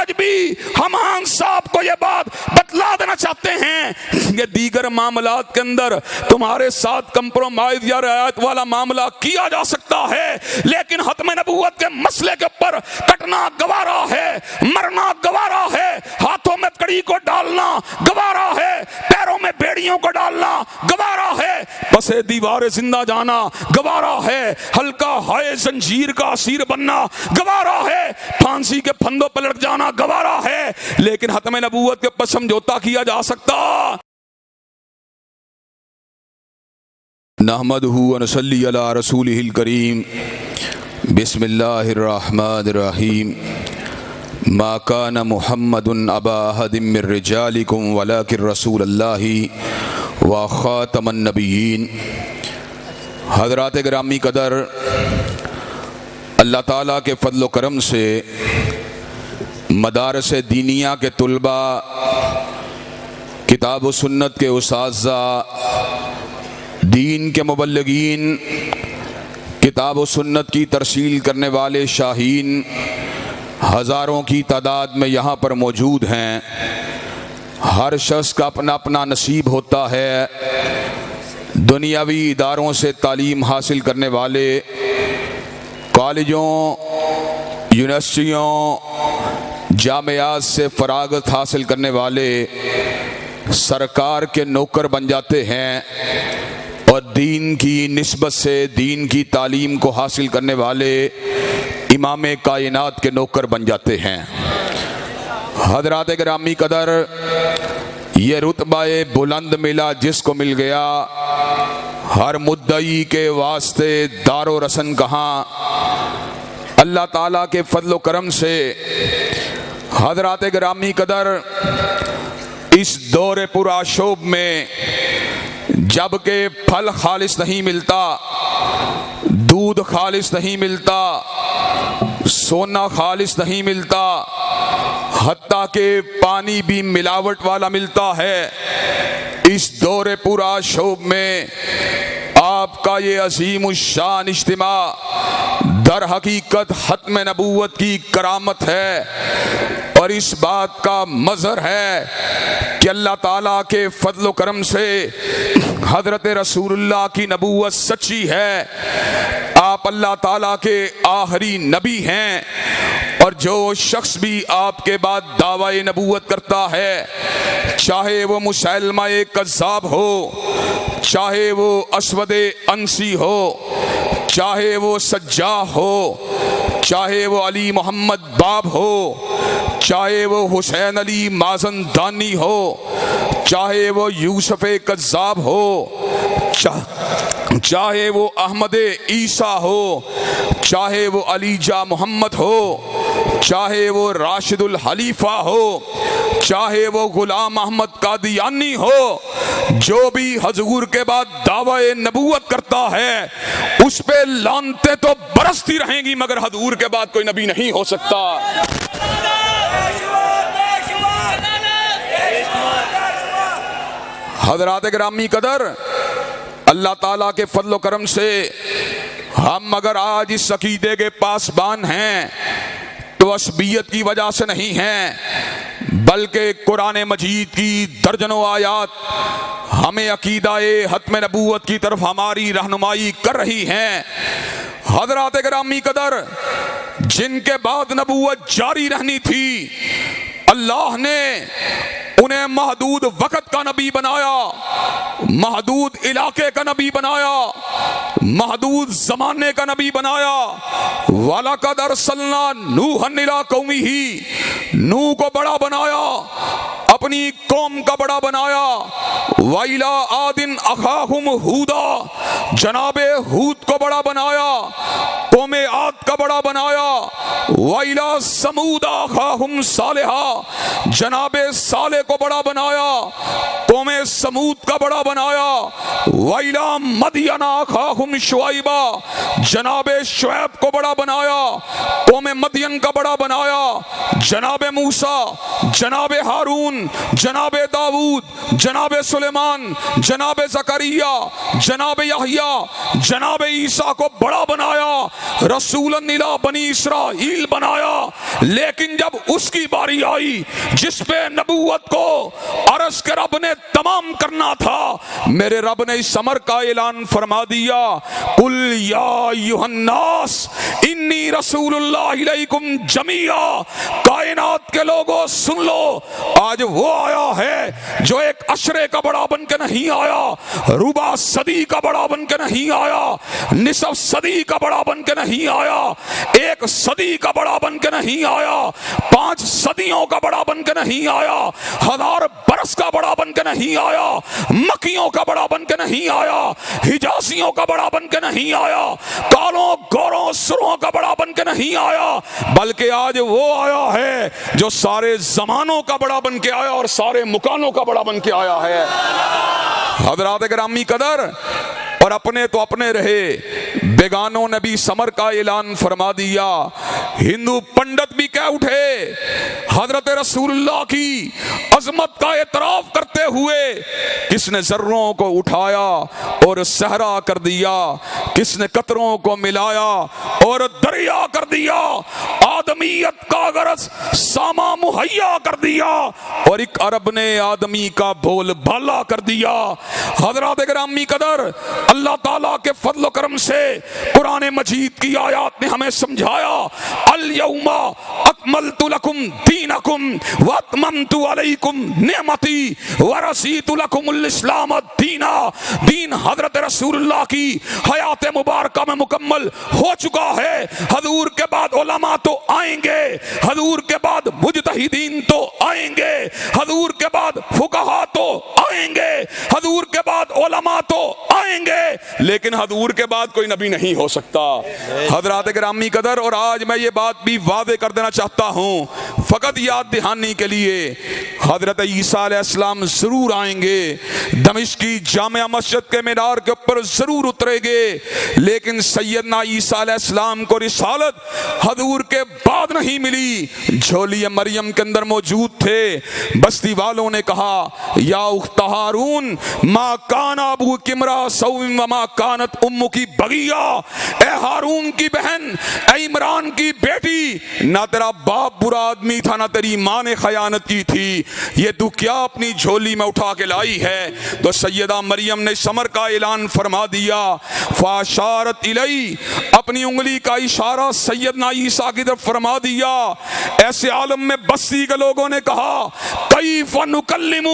آج بھی ہم آن صاحب کو یہ بات بتلا دینا چاہتے ہیں کہ دیگر معاملات کے اندر تمہارے ساتھ کمپرومائز یا رعایت والا معاملہ کیا جا سکتا ہے، لیکن ختم نبوت کے مسئلے کے اوپر کٹنا گوارا ہے، مرنا گوارا ہے، ہاتھوں میں کڑی کو ڈالنا گوارا ہے، پیروں میں بیڑیوں کو ڈالنا گوارا ہے، پس دیوار زندہ جانا گوارا ہے، ہلکا ہائے زنجیر کا اسیر بننا گوارا ہے، پھانسی کے پھندوں پر لٹک جانا گوارا ہے، لیکن ختم نبوت کے اوپر سمجھوتا کیا جا سکتا۔ نحمدہ ونصلی علی رسولہ الکریم، بسم اللہ الرحمن الرحیم، ما کان محمد ابا احد من رجالکم ولکن رسول اللہ وخاتم النبیین۔ حضرات گرامی قدر، اللہ تعالیٰ کے فضل و کرم سے مدارس دینیہ کے طلباء، کتاب و سنت کے اساتذہ، دین کے مبلغین، کتاب و سنت کی ترسیل کرنے والے شاہین ہزاروں کی تعداد میں یہاں پر موجود ہیں۔ ہر شخص کا اپنا اپنا نصیب ہوتا ہے۔ دنیاوی اداروں سے تعلیم حاصل کرنے والے، کالجوں، یونیورسٹیوں، جامعات سے فراغت حاصل کرنے والے سرکار کے نوکر بن جاتے ہیں، اور دین کی نسبت سے دین کی تعلیم کو حاصل کرنے والے امام کائنات کے نوکر بن جاتے ہیں۔ حضرات گرامی قدر، یہ رتبہ بلند ملا جس کو مل گیا، ہر مدعی کے واسطے دار و رسن کہاں۔ اللہ تعالیٰ کے فضل و کرم سے حضرات گرامی قدر، اس دور پرآشوب میں جب کہ پھل خالص نہیں ملتا، دودھ خالص نہیں ملتا، سونا خالص نہیں ملتا، حتیٰ کہ پانی بھی ملاوٹ والا ملتا ہے، اس دور پرآشوب میں آپ کا یہ عظیم الشان اجتماع در حقیقت ختم نبوت کی کرامت ہے، اور اس بات کا مظہر ہے کہ اللہ تعالیٰ کے فضل و کرم سے حضرت رسول اللہ کی نبوت سچی ہے۔ آپ اللہ تعالیٰ کے آخری نبی ہیں، اور جو شخص بھی آپ کے بعد دعوی نبوت کرتا ہے، چاہے وہ مسیلمہ کذاب ہو، چاہے وہ اسود انسی ہو، چاہے وہ سجاح ہو، چاہے وہ علی محمد باب ہو، چاہے وہ حسین علی مازن دانی ہو، چاہے وہ یوسف کذاب ہو، چاہے وہ احمد عیسیٰ ہو، چاہے وہ علی جا محمد ہو، چاہے وہ راشد الحلیفہ ہو، چاہے وہ غلام احمد قادیانی ہو، جو بھی حضور کے بعد دعوی نبوت کرتا ہے، اس پہ لعنتیں تو برستی رہیں گی، مگر حضور کے بعد کوئی نبی نہیں ہو سکتا۔ حضرات گرامی قدر، اللہ تعالیٰ کے فضل و کرم سے ہم اگر آج اس عقیدے کے پاسبان ہیں تو عصبیت کی وجہ سے نہیں ہیں، بلکہ قرآن مجید کی درجنوں آیات ہمیں عقیدہ ختم نبوت کی طرف ہماری رہنمائی کر رہی ہیں۔ حضرات گرامی قدر، جن کے بعد نبوت جاری رہنی تھی، اللہ نے انہیں محدود وقت کا نبی بنایا، محدود علاقے کا نبی بنایا، محدود زمانے کا نبی بنایا۔ وَلَقَدْ أَرْسَلْنَا نُوحًا إِلَىٰ قَوْمِهِ، نوح کو بڑا بنایا، اپنی قوم کا بڑا بنایا۔ وَإِلَىٰ عَادٍ أَخَاهُمْ هُودًا، جناب ہود کو بڑا بنایا، قوم عاد کا بڑا بنایا۔ وَإِلَىٰ ثَمُودَ أَخَاهُمْ صَالِحًا، جناب صالح کو بڑا بنایا، قوم سمود کا بڑا بنایا۔ وَإِلَىٰ مَدْيَنَ أَخَاهُمْ شُعَيْبًا، جناب شعیب کو بڑا بنایا، قوم مدین کا بڑا بنایا۔ جناب موسیٰ، جناب ہارون، جناب داؤد، جناب سلیمان، جناب زکریا، جناب یحییٰ، جناب عیسیٰ کو بڑا بنایا، رسولا الی بنی اسرائیل بنایا، لیکن جب اس کی باری آئی جس پہ نبوت کو عرش کے رب نے تمام کرنا تھا، میرے رب نے اس امر کا اعلان فرما دیا، قل یا ایھا الناس انی رسول اللہ الیکم جمیعا، کائنات کے لوگوں سن لو، آج وہ آیا ہے جو ایک عشرے کا بڑا بن کے نہیں آیا، ربع صدی کا بڑا بن کے نہیں آیا، نصف صدی کا بڑا بن کے نہیں آیا، ایک صدی کا بڑا بن کے نہیں آیا، 5 صدیوں کا بڑا بن کے نہیں آیا، 1000 برس کا بڑا بن کے نہیں آیا، مکیوں کا بڑا بن کے نہیں آیا، حجازیوں کا بڑا بن کے نہیں آیا، کالوں گوروں سروں کا بڑا بن کے نہیں آیا، بلکہ آج وہ آیا ہے جو سارے زمانوں کا بڑا بن کے آیا اور سارے مکانوں کا بڑا بن کے آیا ہے۔ حضرات گرامی قدر، اور اپنے تو اپنے رہے، بیگانوں نے بھی سمر کا اعلان فرما دیا۔ ہندو پنڈت بھی کہہ اٹھے، حضرت رسول اللہ کی عظمت کا اعتراف کرتے ہوئے، کس نے ذروں کو اٹھایا اور صحرا کر دیا، کس نے قطروں کو ملایا اور دریا کر دیا، آدمیت کا غرض ساما مہیا کر دیا، اور ایک عرب نے آدمی کا بول بالا کر دیا۔ حضرات گرامی قدر، اللہ تعالیٰ کے فضل و کرم سے قرآن مجید کی آیات نے ہمیں سمجھایا، الیوم اکملت لکم دینکم واتممت علیکم نعمتی ورضیت لکم الاسلام دینا۔ دین حضرت رسول اللہ کی حیات مبارکہ میں مکمل ہو چکا ہے۔ حضور کے بعد علماء تو آئیں گے، حضور کے بعد مجتہدین تو آئیں گے، حضور کے بعد فقہا تو آئیں گے، حضور کے بعد علماء تو آئیں گے، لیکن حضور کے بعد کوئی نبی نہیں ہو سکتا۔ حضرات گرامی قدر، اور آج میں یہ بات بھی واضح کر دینا چاہتا ہوں، فقط یاد دہانی کے لیے، حضرت عیسیٰ علیہ السلام ضرور آئیں گے، دمشق کی جامع مسجد کے مینار کے اوپر ضرور اترے گے، لیکن سیدنا عیسیٰ علیہ السلام کو رسالت حضور کے بعد نہیں ملی، جھولی مریم کے اندر موجود تھے۔ بستی والوں نے کہا، یا اخت ہارون ما کان ابوک امرأ سوء وما کانت امک بغیہ، اے ہارون کی بہن، اے عمران کی بیٹی، نہ تیرا باپ برا آدمی تھا، نہ تیری ماں نے خیانت کی تھی، یہ تو کیا اپنی جھولی میں اٹھا کے لائی ہے؟ تو سیدہ مریم نے سمر کا اعلان فرما دیا، فاشارت الی، اپنی انگلی کا اشارہ سیدنا عیسیٰ کی طرف فرما دیا۔ ایسے عالم میں بستی کے لوگوں نے کہا، کیف نکلم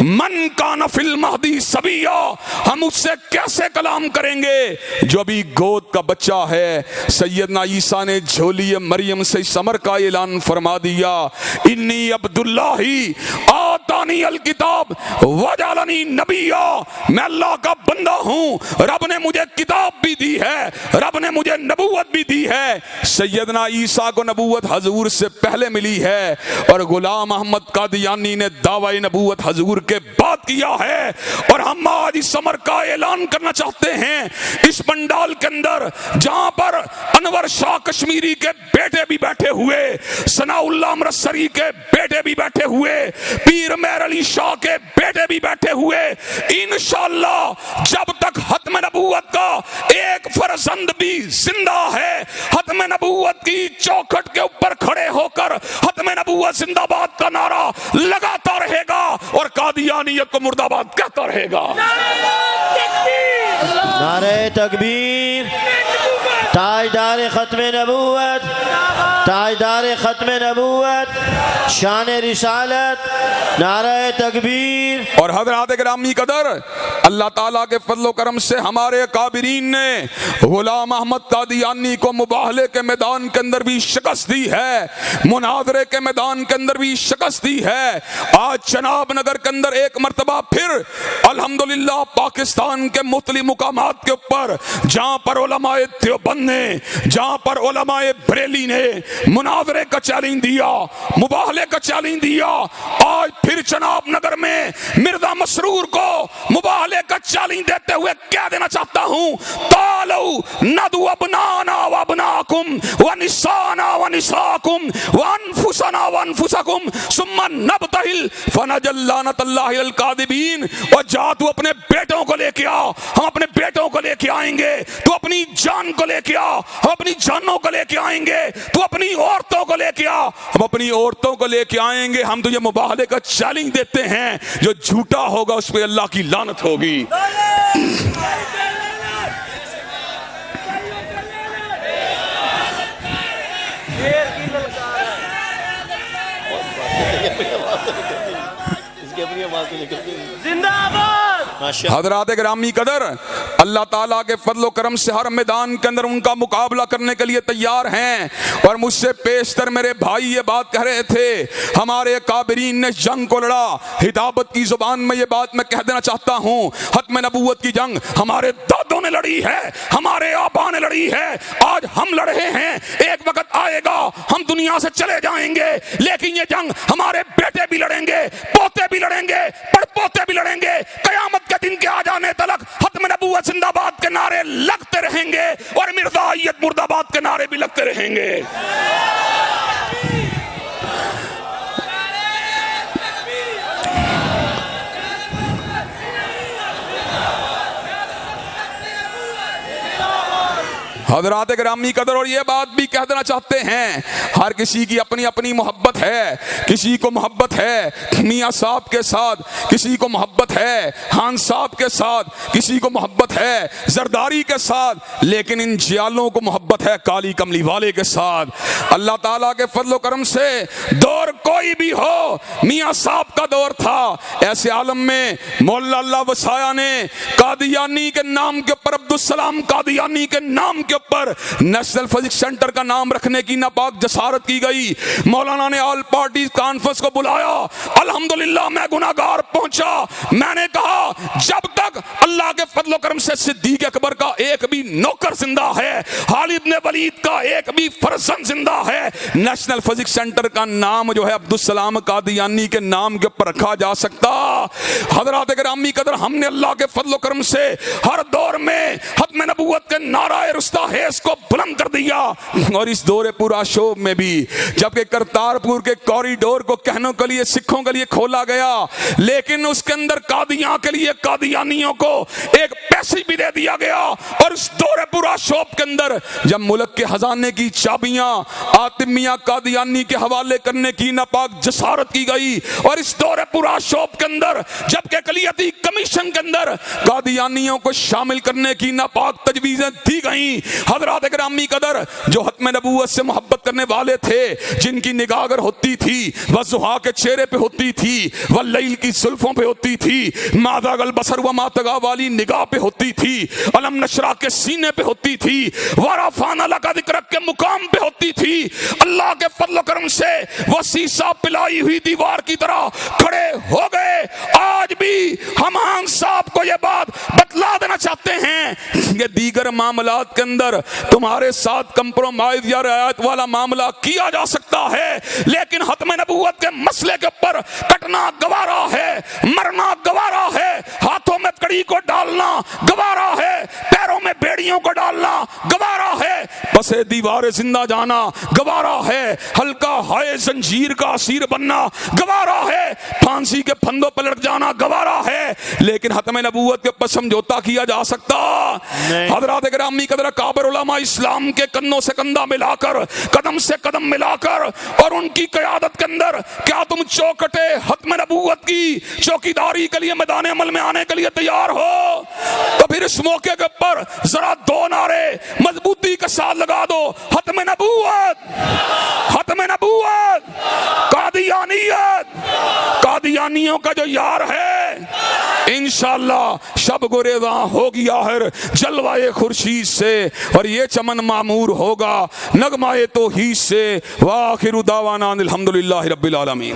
من کان فی المہدی صبیا، ہم اس سے کیسے کلام کریں گے جو ابھی گود کا بچہ ہے؟ سیدنا عیسیٰ نے جھولی مریم سے سمر کا اعلان فرما دیا، انی عبداللہ آتانی الکتاب وجعلنی نبیا، میں اللہ کا بندہ ہوں، رب نے مجھے کتاب بھی دی ہے، رب نے مجھے نبوت بھی دی ہے۔ سیدنا عیسیٰ کو نبوت حضور سے پہلے ملی ہے، اور غلام احمد قادیانی نے دعوی نبوت حضور کے بعد کیا ہے، اور ہم آج اس سمر کا اعلان کرنا چاہتے ہیں اس پنڈال کے اندر، جہاں پر انور شاہ کشمیری کے بیٹے بھی بیٹھے ہوئے، ثناء اللہ امرتسری کے بیٹے بھی بیٹھے ہوئے، پیر مہر علی شاہ کے بیٹے بھی بیٹھے ہوئے، انشاءاللہ جب تک ختم نبوت کا ایک فرزند بھی زندہ ہے، ختم نبوت کی چوکھٹ کے اوپر کھڑے ہو کر ختم نبوت زندہ باد کا نعرہ لگاتا رہے گا اور قادیانیت کو مردہ باد کہتا رہے گا۔ نعرہ تکبیر، تاجدار ختم نبوت، تاجدار ختم نبوت، شان رسالت، نعرہ تکبیر۔ اور حضرات گرامی قدر، اللہ تعالیٰ کے فضل و کرم سے ہمارے اکابرین نے غلام احمد قادیانی کو مباہلے کے میدان کے اندر بھی شکست دی ہے، مناظرے کے میدان کے اندر بھی شکست دی ہے۔ آج چناب نگر کے اندر ایک مرتبہ پھر الحمدللہ پاکستان کے مختلف مقامات کے اوپر جہاں پر علماء دیوبند سامنے جہاں پر علماء بریلی نے مناظرے کا چیلنج دیا، مباہلے کا چیلنج دیا، آج پھر چناب نگر میں مرزا مسرور کو مباہلے کا چیلنج دیتے ہوئے کہہ دینا چاہتا ہوں، تعالوا ندعو ابنانا وابناکم ونسانا ونساکم وانفسنا وانفسکم ثم نبتہل فنجعل لعنۃ اللہ علی الکاذبین۔ اور جا تو اپنے بیٹوں کو لے کے آ، ہم اپنے بیٹوں کو لے کے آئیں گے، تو اپنی جان کو لے کے آ، ہم اپنی جانوں کو لے کے آئیں گے، تو اپنی عورتوں کو لے کے آ، ہم اپنی عورتوں کو لے کے آئیں گے۔ ہم تجھے مباہلے کا چیلنج دیتے ہیں، جو جھوٹا ہوگا اس پہ اللہ کی لعنت ہوگی۔ زندہ آباد۔ حضرات گرامی قدر، اللہ تعالیٰ کے فضل و کرم سے ہر میدان کے اندر ان کا مقابلہ کرنے کے لیے تیار ہیں۔ اور مجھ سے پیشتر میرے بھائی یہ بات کہہ رہے تھے، ہمارے کابرین نے جنگ کو لڑا۔ ہدایت کی زبان میں یہ بات میں کہہ دینا چاہتا ہوں، ختم نبوت کی جنگ ہمارے دادوں نے لڑی ہے، ہمارے آبا نے لڑی ہے، آج ہم لڑ رہے ہیں۔ ایک وقت آئے گا ہم دنیا سے چلے جائیں گے، لیکن یہ جنگ ہمارے بیٹے بھی لڑیں گے، پوتے بھی لڑیں گے، پڑ پوتے بھی لڑیں گے۔ قیامت کے دن کے آ جانے تلک ختم نبوت زندہ باد کے نعرے لگتے رہیں گے، اور مرزائیت مرد آباد کے نعرے بھی لگتے رہیں گے۔ حضرات گرامی قدر، اور یہ بات بھی کہہ دینا چاہتے ہیں، ہر کسی کی اپنی اپنی محبت ہے۔ کسی کو محبت ہے میاں صاحب کے ساتھ، کسی کو محبت ہے خان صاحب کے ساتھ، کسی کو محبت ہے زرداری کے ساتھ، لیکن ان جیالوں کو محبت ہے کالی کملی والے کے ساتھ۔ اللہ تعالیٰ کے فضل و کرم سے دور کوئی بھی ہو، میاں صاحب کا دور تھا، ایسے عالم میں مولا اللہ وسایا نے قادیانی کے نام کے اوپر، عبدالسلام قادیانی کے نام کے اوپر نیشنل فزکس سینٹر کا نام رکھنے کی ناپاک جسارت کی گئی۔ مولانا نے آل پارٹی کانفرنس کو بلایا، الحمدللہ میں گناہگار پہنچا۔ میں نے کہا جب تک اللہ کے فضل و کرم سے صدیق اکبر کا ایک بھی نوکر زندہ ہے، خالد بن ولید کا ایک بھی فرزند زندہ ہے، نیشنل فزکس سینٹر کا نام جو ہے عبدالسلام قادیانی کے نام کے اوپر رکھا جا سکتا۔ حضرات گرامی قدر، ہم نے اللہ کے فضل و کرم سے ہر دور میں ختم نبوت کے نعرہ رستہ حیث کو بلند کر دیا، اور اس دور پورا شوب میں بھی جبکہ کرتارپور کے کوریڈور کو کہنوں کے لیے سکھوں کے لیے کھولا گیا، لیکن اس کے اندر قادیاں کے لیے قادیانیوں کو ایک پیسے بھی دے دیا گیا۔ اور اس دور پورا شوب کے اندر جب ملک کے خزانے کی چابیاں آتم میاں قادیانی کے حوالے کرنے کی ناپاک جسارت کی گئی، اور اس دور پورا شوب کے اندر جبکہ اقلیتی کمیشن کے اندر قادیانیوں کو شامل کرنے کی ناپاک تجویزیں دی گئیں۔ حضرات گرامی قدر، جو ختم نبوت سے محبت کرنے والے تھے، جن کی نگاہ اگر ہوتی تھی وضحا کے چہرے پہ ہوتی تھی، واللیل کی زلفوں پہ ہوتی تھی، ما ذاق البصر وما طغی والی نگاہ پہ ہوتی تھی، علم نشرہ کے سینے پہ ہوتی تھی، ورفعنا لک ذکرک کے مقام پہ ہوتی تھی، اللہ کے فضل و کرم سے وہ سیسا پلائی ہوئی دیوار کی طرح کھڑے ہو گئے۔ آج بھی ہم خان صاحب کو یہ بات بتلا دینا چاہتے ہیں کہ دیگر معاملات کے اندر تمہارے ساتھ کمپرومائز یا رعایت والا معاملہ کیا جا سکتا ہے، لیکن ختم نبوت کے مسئلے کے اوپر کٹنا گوارا ہے، مرنا گوارا ہے، ہاتھوں میں کڑی کو ڈالنا گوارا ہے، پیروں میں بیڑیوں کو ڈالنا گوارا ہے، پس دیوار زندہ جانا گوارا ہے، ہلکا ہائے زنجیر کا اسیر بننا گوارا ہے، پھانسی کے پھندوں پر لٹک جانا گوارا ہے، لیکن ختم نبوت کے اوپر سمجھوتا کیا جا سکتا؟ حضرات گرامی قدر، کابر علماء اسلام کے کنوں سے کندھا ملا کر، قدم سے قدم ملا کر، اور ان کی قیادت کے اندر کیا تم چوکٹے ختم نبوت کی چوکیداری کے لیے میدان عمل میں آنے کے لیے تیار ہو؟ تو پھر اس موقع کے اوپر ذرا دو نعرے مضبوطی کے ساتھ لگا دو، ختم نبوت، ختم نبوت، قادیانیت، قادیانیوں کا جو یار ہے انشاءاللہ شب گریزاں ہوگی آخر جلوائے خورشید سے، اور یہ چمن معمور ہوگا نغمہ توحید سے۔ وآخر دعوانا الحمدللہ رب العالمین۔